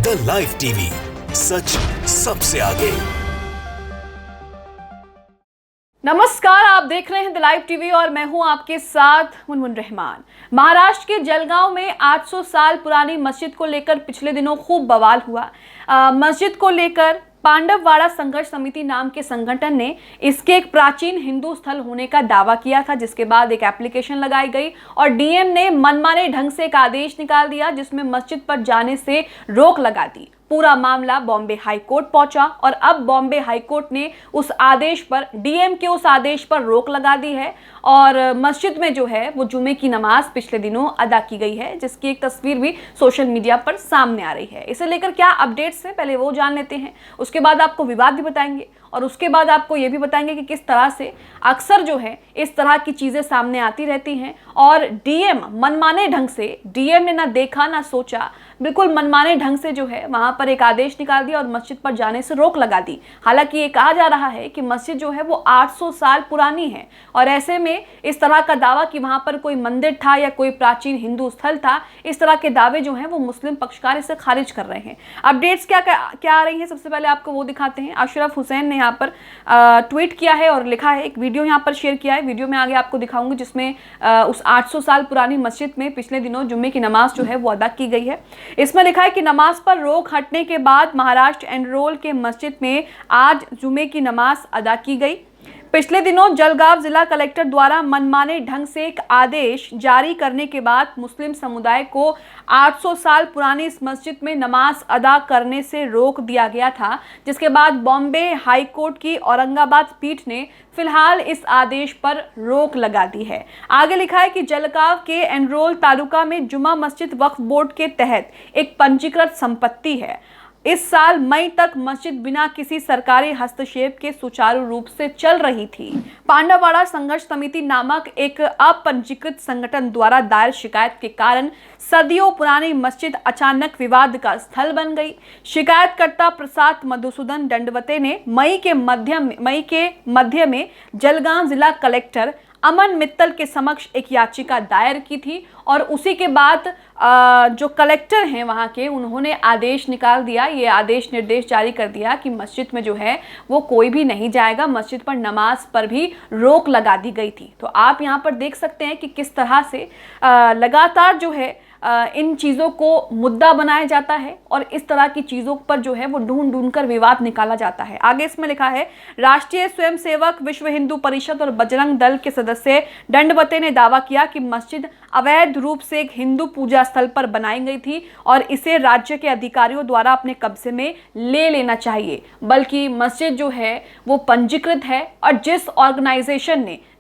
The live TV, सच सबसे आगे। नमस्कार, आप देख रहे हैं द लाइव टीवी और मैं हूं आपके साथ मुनमुन रहमान। महाराष्ट्र के जलगांव में 800 साल पुरानी मस्जिद को लेकर पिछले दिनों खूब बवाल हुआ। मस्जिद को लेकर पांडववाड़ा संघर्ष समिति नाम के संगठन ने इसके एक प्राचीन हिंदू स्थल होने का दावा किया था, जिसके बाद एक एप्लीकेशन लगाई गई और डीएम ने मनमाने ढंग से एक आदेश निकाल दिया जिसमें मस्जिद पर जाने से रोक लगा दी। पूरा मामला बॉम्बे हाई कोर्ट पहुंचा और अब बॉम्बे हाई कोर्ट ने उस आदेश पर, डीएम के उस आदेश पर रोक लगा दी है और मस्जिद में जो है वो जुमे की नमाज पिछले दिनों अदा की गई है, जिसकी एक तस्वीर भी सोशल मीडिया पर सामने आ रही है। इसे लेकर क्या अपडेट्स है, पहले वो जान लेते हैं, उसके बाद आपको विवाद भी बताएंगे और उसके बाद आपको ये भी बताएंगे कि किस तरह से अक्सर जो है इस तरह की चीज़ें सामने आती रहती हैं और डीएम मनमाने ढंग से, डीएम ने ना देखा ना सोचा, बिल्कुल मनमाने ढंग से जो है वहाँ पर एक आदेश निकाल दिया और मस्जिद पर जाने से रोक लगा दी। हालांकि ये कहा जा रहा है कि मस्जिद जो है वो 800 साल पुरानी है और ऐसे में इस तरह का दावा कि वहाँ पर कोई मंदिर था या कोई प्राचीन हिंदू स्थल था, इस तरह के दावे जो हैं वो मुस्लिम पक्षकार इसे खारिज कर रहे हैं। अपडेट्स क्या आ रही हैं, सबसे पहले आपको वो दिखाते हैं। अशरफ हुसैन ने यहाँ पर ट्वीट किया है और लिखा है, एक वीडियो यहाँ पर शेयर किया है। वीडियो में आगे आपको दिखाऊंगी जिसमें उस 800 साल पुरानी मस्जिद में पिछले दिनों जुम्मे की नमाज जो है वो अदा की गई है। इसमें लिखा है कि नमाज पर रोक हटने के बाद महाराष्ट्र एनरोल के मस्जिद में आज जुमे की नमाज अदा की गई। पिछले दिनों जलगांव जिला कलेक्टर द्वारा मनमाने ढंग से एक आदेश जारी करने के बाद मुस्लिम समुदाय को 800 साल पुरानी इस मस्जिद में नमाज अदा करने से रोक दिया गया था, जिसके बाद बॉम्बे हाई कोर्ट की औरंगाबाद पीठ ने फिलहाल इस आदेश पर रोक लगा दी है। आगे लिखा है कि जलगांव के एनरोल तालुका में जुमा मस्जिद वक्फ बोर्ड के तहत एक पंजीकृत संपत्ति है। इस साल मई तक मस्जिद बिना किसी सरकारी हस्तक्षेप के सुचारू रूप से चल रही थी। पांडववाड़ा संघर्ष समिति नामक एक अपंजीकृत संगठन द्वारा दायर शिकायत के कारण सदियों पुरानी मस्जिद अचानक विवाद का स्थल बन गई। शिकायतकर्ता प्रसाद मधुसूदन दंडवते ने मई के मध्य में जलगांव जिला कलेक्टर अमन मित्तल के समक्ष एक याचिका दायर की थी और उसी के बाद जो कलेक्टर हैं वहाँ के, उन्होंने आदेश निकाल दिया, ये आदेश निर्देश जारी कर दिया कि मस्जिद में जो है वो कोई भी नहीं जाएगा। मस्जिद पर नमाज पर भी रोक लगा दी गई थी। तो आप यहाँ पर देख सकते हैं कि किस तरह से लगातार जो है इन चीज़ों को मुद्दा बनाया जाता है और इस तरह की चीज़ों पर जो है वो ढूंढ कर विवाद निकाला जाता है। आगे इसमें लिखा है, राष्ट्रीय स्वयंसेवक विश्व हिंदू परिषद और बजरंग दल के सदस्य दंडवते ने दावा किया कि मस्जिद अवैध रूप से एक हिंदू पूजा स्थल पर बनाई गई थी और इसे राज्य के अधिकारियों द्वारा अपने कब्जे में ले लेना चाहिए। बल्कि मस्जिद जो है वो पंजीकृत है और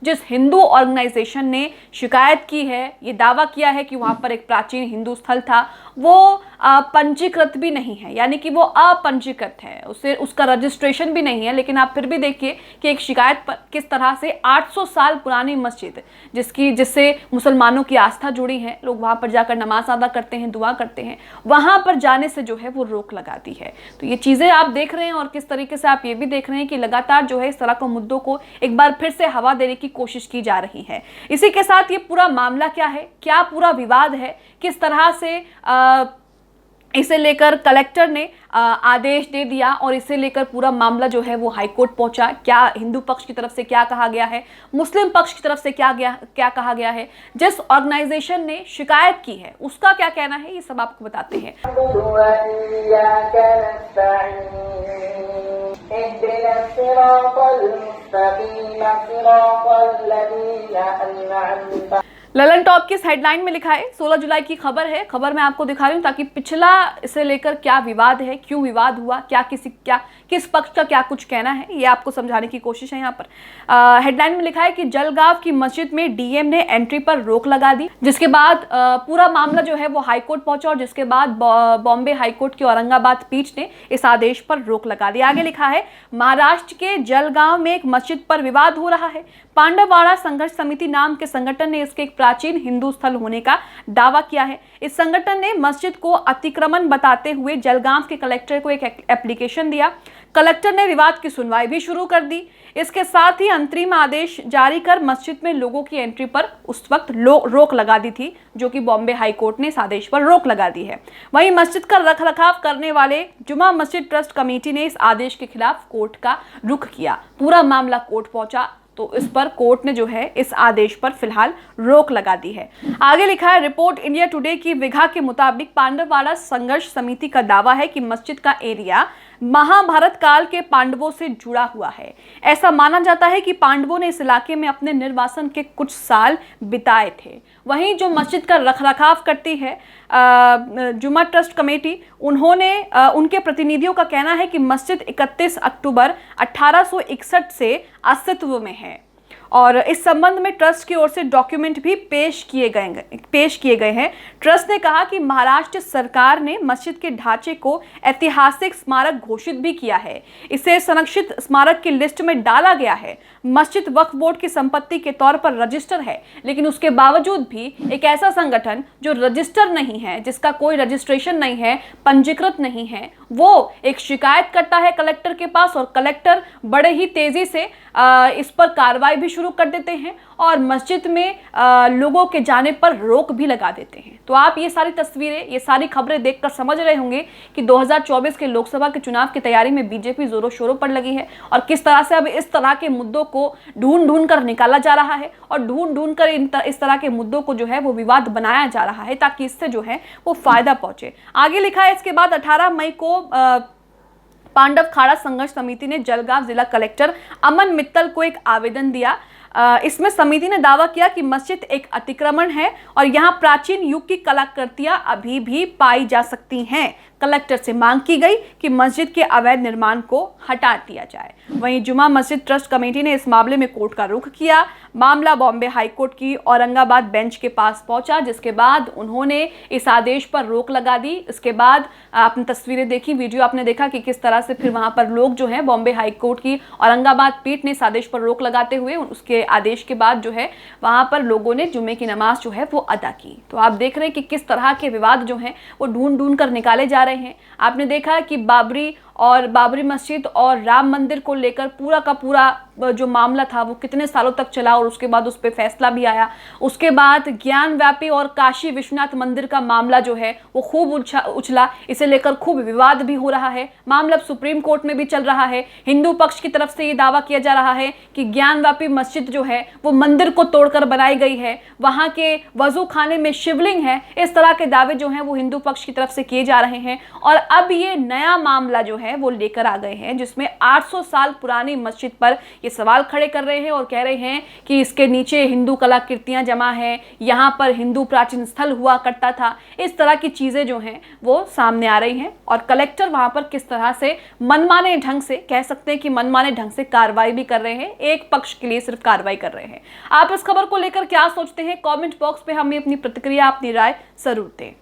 जिस हिंदू ऑर्गेनाइजेशन ने शिकायत की है, ये दावा किया है कि वहाँ पर एक प्राचीन हिंदू स्थल था, वो पंजीकृत भी नहीं है, यानी कि वो अपंजीकृत है, उसका रजिस्ट्रेशन भी नहीं है। लेकिन आप फिर भी देखिए कि एक शिकायत पर किस तरह से 800 साल पुरानी मस्जिद, जिससे मुसलमानों की आस्था जुड़ी है, लोग वहाँ पर जाकर नमाज अदा करते हैं, दुआ करते हैं, वहाँ पर जाने से जो है वो रोक लगाती है। तो ये चीज़ें आप देख रहे हैं और किस तरीके से आप ये भी देख रहे हैं कि लगातार जो है इस तरह के मुद्दों को एक बार फिर से हवा देने की कोशिश की जा रही है। इसी के साथ ये पूरा मामला क्या है, क्या पूरा विवाद है, किस तरह से इसे लेकर कलेक्टर ने आदेश दे दिया और इसे लेकर पूरा मामला जो है वो हाई कोर्ट पहुंचा। क्या हिंदू पक्ष की तरफ से क्या कहा गया है, मुस्लिम पक्ष की तरफ से क्या कहा गया है, जिस ऑर्गेनाइजेशन ने शिकायत की है उसका क्या कहना है, ये सब आपको बताते हैं। ललन टॉप की इस हेडलाइन में लिखा है, 16 जुलाई की खबर है। खबर मैं आपको दिखा रही हूँ ताकि पिछला इसे लेकर क्या विवाद है, क्यों विवाद हुआ, किस पक्ष का क्या कुछ कहना है, ये आपको समझाने की कोशिश है। यहाँ पर हेडलाइन में लिखा है कि जलगांव की मस्जिद में डीएम ने एंट्री पर रोक लगा दी, जिसके बाद पूरा मामला जो है वो हाई कोर्ट पहुंचा और जिसके बाद बॉम्बे हाई कोर्ट की औरंगाबाद पीठ ने इस आदेश पर रोक लगा दी। आगे लिखा है, महाराष्ट्र के जलगांव में एक मस्जिद पर विवाद हो रहा है। पांडववाड़ा संघर्ष समिति नाम के संगठन ने इसके एक प्राचीन हिंदू स्थल होने का दावा किया है। इस संगठन ने मस्जिद को अतिक्रमण बताते हुए जलगांव के कलेक्टर को एक एप्लीकेशन दिया, कलेक्टर ने विवाद की सुनवाई भी शुरू कर दी। इसके साथ ही अंतरिम आदेश जारी कर मस्जिद में लोगों की एंट्री पर उस वक्त रोक लगा दी थी, जो कि बॉम्बे हाई कोर्ट ने इस आदेश पर रोक लगा दी है। वहीं मस्जिद का रखरखाव करने वाले जुमा मस्जिद ट्रस्ट कमेटी ने इस आदेश के खिलाफ कोर्ट का रुख किया। पूरा मामला कोर्ट पहुंचा तो इस पर कोर्ट ने जो है इस आदेश पर फिलहाल रोक लगा दी है। आगे लिखा है रिपोर्ट इंडिया टुडे की विघा के मुताबिक पांडववाड़ा संघर्ष समिति का दावा है कि मस्जिद का एरिया महाभारत काल के पांडवों से जुड़ा हुआ है। ऐसा माना जाता है कि पांडवों ने इस इलाके में अपने निर्वासन के कुछ साल बिताए थे। वहीं जो मस्जिद का रखरखाव करती है जुमा ट्रस्ट कमेटी, उनके प्रतिनिधियों का कहना है कि मस्जिद 31 अक्टूबर 1861 से अस्तित्व में है और इस संबंध में ट्रस्ट की ओर से डॉक्यूमेंट भी पेश किए गए हैं। ट्रस्ट ने कहा कि महाराष्ट्र सरकार ने मस्जिद के ढांचे को ऐतिहासिक स्मारक घोषित भी किया है। इसे संरक्षित स्मारक की लिस्ट में डाला गया है। मस्जिद वक्फ बोर्ड की संपत्ति के तौर पर रजिस्टर है, लेकिन उसके बावजूद भी एक ऐसा संगठन जो रजिस्टर नहीं है, जिसका कोई रजिस्ट्रेशन नहीं है, पंजीकृत नहीं है, वो एक शिकायत करता है कलेक्टर के पास और कलेक्टर बड़े ही तेजी से इस पर कार्रवाई भी शुरू कर देते हैं और मस्जिद में लोगों के जाने पर रोक भी लगा देते हैं। तो आप ये सारी तस्वीरें, ये सारी खबरें देखकर समझ रहे होंगे कि 2024 के लोकसभा के चुनाव की तैयारी में बीजेपी जोरों शोरों पर लगी है और किस तरह से अब इस तरह के मुद्दों को ढूंढ कर निकाला जा रहा है और ढूंढ कर इस तरह के मुद्दों को जो है वो विवाद बनाया जा रहा है ताकि इससे जो है वो फायदा पहुंचे। आगे लिखा है इसके बाद 18 मई को पांडव खाड़ा संघर्ष समिति ने जलगांव जिला कलेक्टर अमन मित्तल को एक आवेदन दिया। इसमें समिति ने दावा किया कि मस्जिद एक अतिक्रमण है और यहां प्राचीन युग की कलाकृतियां अभी भी पाई जा सकती हैं। कलेक्टर से मांग की गई कि मस्जिद के अवैध निर्माण को हटा दिया जाए। वहीं जुमा मस्जिद ट्रस्ट कमेटी ने इस मामले में कोर्ट का रुख किया। मामला बॉम्बे हाई कोर्ट की औरंगाबाद बेंच के पास पहुंचा, जिसके बाद उन्होंने इस आदेश पर रोक लगा दी। इसके बाद आपने तस्वीरें देखी, वीडियो आपने देखा कि किस तरह से फिर वहां पर लोग जो है बॉम्बे हाई कोर्ट की औरंगाबाद पीठ ने इस आदेश पर रोक लगाते हुए उसके आदेश के बाद जो है वहां पर लोगों ने जुम्मे की नमाज जो है वो अदा की। तो आप देख रहे हैं कि किस तरह के विवाद जो हैं वो ढूंढ कर निकाले जा रहे हैं। आपने देखा कि बाबरी मस्जिद और राम मंदिर को लेकर पूरा का पूरा जो मामला था वो कितने सालों तक चला और उसके बाद उस पर फैसला भी आया। उसके बाद ज्ञान व्यापी और काशी विश्वनाथ मंदिर का मामला जो है वो खूब उछला, इसे लेकर खूब विवाद भी हो रहा है। मामला सुप्रीम कोर्ट में भी चल रहा है। हिंदू पक्ष की तरफ से ये दावा किया जा रहा है कि ज्ञान व्यापी मस्जिद जो है वो मंदिर को तोड़कर बनाई गई है, वहां के वजू खाने में शिवलिंग है। इस तरह के दावे जो हैं वो हिंदू पक्ष की तरफ से किए जा रहे हैं और अब ये नया मामला जो है वो लेकर आ गए हैं, जिसमें 800 साल पुरानी मस्जिद पर ये सवाल खड़े कर रहे हैं और कह रहे हैं कि इसके नीचे हिंदू कलाकृतियां जमा हैं, यहां पर हिंदू प्राचीन स्थल हुआ करता था। इस तरह की चीजें जो हैं वो सामने आ रही हैं और कलेक्टर वहां पर किस तरह से मनमाने ढंग से, कह सकते हैं कि मनमाने ढंग से कार्रवाई भी कर रहे हैं, एक पक्ष के लिए सिर्फ कार्रवाई कर रहे हैं। आप इस खबर को लेकर क्या सोचते हैं? कमेंट बॉक्स पे हमें अपनी प्रतिक्रिया, अपनी राय जरूर दें।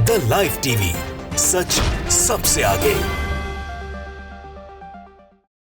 द लाइव टीवी, सच सबसे आगे।